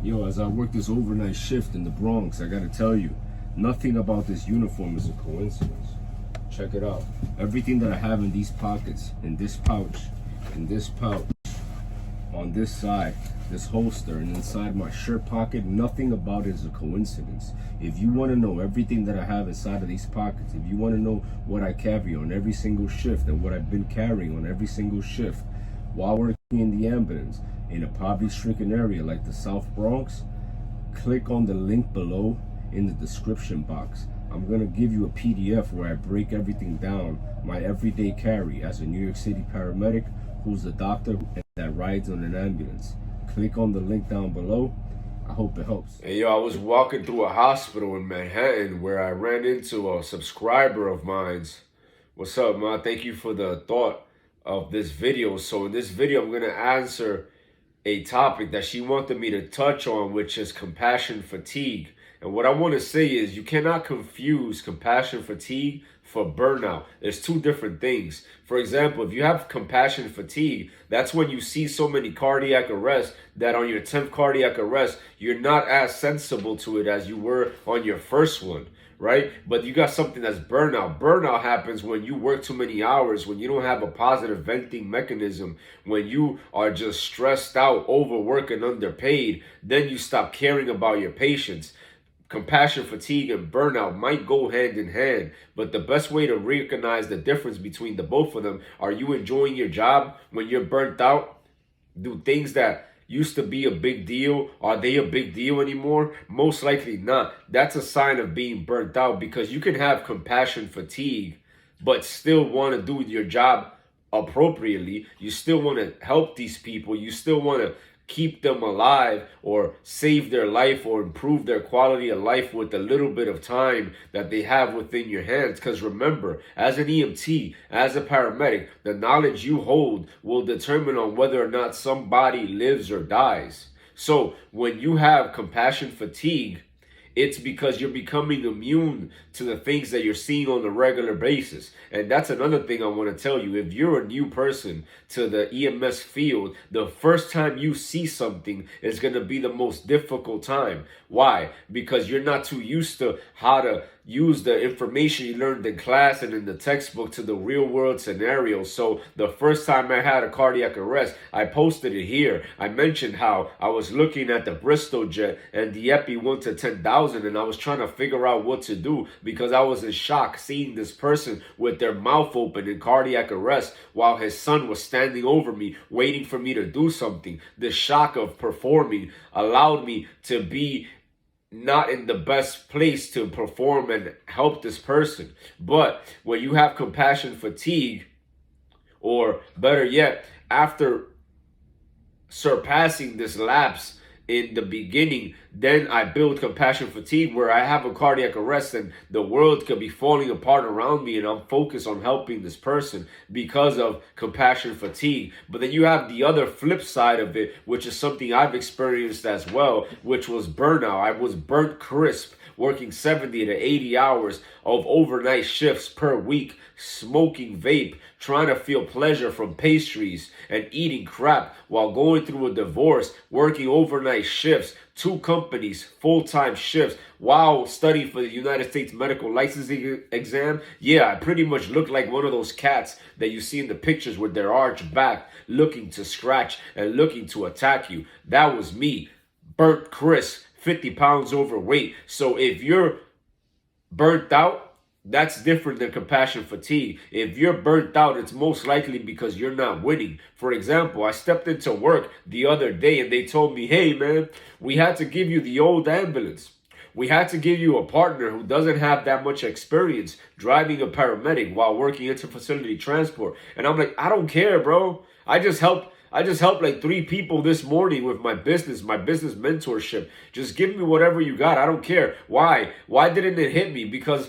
Yo, as I work this overnight shift in the Bronx, I gotta tell you, nothing about this uniform is a coincidence. Check it out. Everything that I have in these pockets, in this pouch, on this side, this holster, and inside my shirt pocket, nothing about it is a coincidence. If you want to know everything that I have inside of these pockets, if you want to know what I carry on every single shift and what I've been carrying on every single shift while working in the ambulance in a poverty-stricken area like the South Bronx, click on the link below in the description box. I'm going to give you a PDF where I break everything down, my everyday carry as a New York City paramedic who's a doctor that rides on an ambulance. Click on the link down below. I hope it helps. Hey, yo, I was walking through a hospital in Manhattan where I ran into a subscriber of mine's. What's up, man? Thank you for the thought of this video. So in this video, I'm going to answer a topic that she wanted me to touch on, which is compassion fatigue. And what I want to say is you cannot confuse compassion fatigue for burnout. There's two different things. For example, if you have compassion fatigue, that's when you see so many cardiac arrests that on your 10th cardiac arrest, you're not as sensible to it as you were on your first one, right? But you got something that's burnout. Burnout happens when you work too many hours, when you don't have a positive venting mechanism, when you are just stressed out, overworked, and underpaid. Then you stop caring about your patients. Compassion fatigue and burnout might go hand in hand, but the best way to recognize the difference between the both of them, are you enjoying your job when you're burnt out? Do things that used to be a big deal, are they a big deal anymore? Most likely not. That's a sign of being burnt out, because you can have compassion fatigue but still want to do your job appropriately. You still want to help these people. You still want to keep them alive or save their life or improve their quality of life with a little bit of time that they have within your hands. Because remember, as an EMT, as a paramedic, the knowledge you hold will determine on whether or not somebody lives or dies. So when you have compassion fatigue, it's because you're becoming immune to the things that you're seeing on a regular basis. And that's another thing I want to tell you. If you're a new person to the EMS field, the first time you see something is going to be the most difficult time. Why? Because you're not too used to how to use the information you learned in class and in the textbook to the real world scenario. So the first time I had a cardiac arrest, I posted it here. I mentioned how I was looking at the Bristol jet and the epi went to 10,000, and I was trying to figure out what to do because I was in shock seeing this person with their mouth open in cardiac arrest while his son was standing over me waiting for me to do something. The shock of performing allowed me to be not in the best place to perform and help this person. But when you have compassion fatigue, or better yet, after surpassing this lapse in the beginning, then I build compassion fatigue where I have a cardiac arrest and the world could be falling apart around me and I'm focused on helping this person because of compassion fatigue. But then you have the other flip side of it, which is something I've experienced as well, which was burnout. I was burnt crisp, working 70 to 80 hours of overnight shifts per week, smoking vape, trying to feel pleasure from pastries, and eating crap while going through a divorce, working overnight shifts, 2 companies, full-time shifts, while studying for the United States medical licensing exam. Yeah, I pretty much look like one of those cats that you see in the pictures with their arched back, looking to scratch and looking to attack you. That was me, burnt crisp, 50 pounds overweight. So if you're burnt out, that's different than compassion fatigue. If you're burnt out, it's most likely because you're not winning. For example, I stepped into work the other day and they told me, hey man, we had to give you the old ambulance. We had to give you a partner who doesn't have that much experience driving a paramedic while working inter-facility transport. And I'm like, I don't care, bro. I just helped like 3 people this morning with my business mentorship. Just give me whatever you got. I don't care. Why? Why didn't it hit me? Because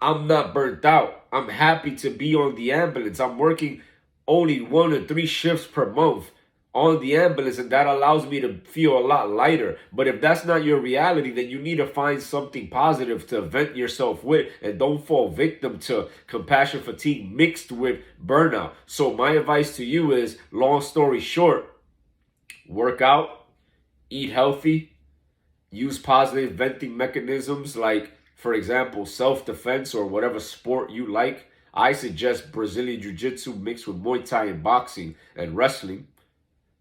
I'm not burnt out. I'm happy to be on the ambulance. I'm working only 1 or 3 shifts per month on the ambulance, and that allows me to feel a lot lighter. But if that's not your reality, then you need to find something positive to vent yourself with, and don't fall victim to compassion fatigue mixed with burnout. So my advice to you is, long story short, work out, eat healthy, use positive venting mechanisms like, for example, self-defense or whatever sport you like. I suggest Brazilian Jiu-Jitsu mixed with Muay Thai and boxing and wrestling.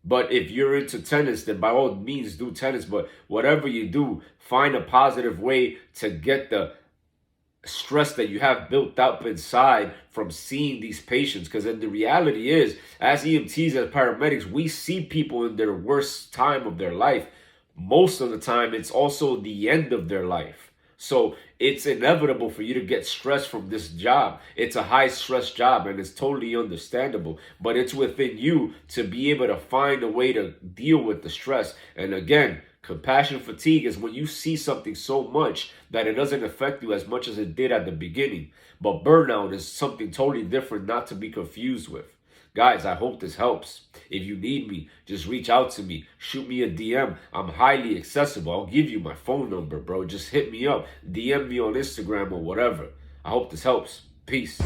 But if you're into tennis, then by all means do tennis. But whatever you do, find a positive way to get the stress that you have built up inside from seeing these patients. Because then the reality is, as EMTs, as paramedics, we see people in their worst time of their life. Most of the time, it's also the end of their life. So it's inevitable for you to get stressed from this job. It's a high stress job and it's totally understandable, but it's within you to be able to find a way to deal with the stress. And again, compassion fatigue is when you see something so much that it doesn't affect you as much as it did at the beginning. But burnout is something totally different, not to be confused with. Guys, I hope this helps. If you need me, just reach out to me. Shoot me a DM. I'm highly accessible. I'll give you my phone number, bro. Just hit me up. DM me on Instagram or whatever. I hope this helps. Peace.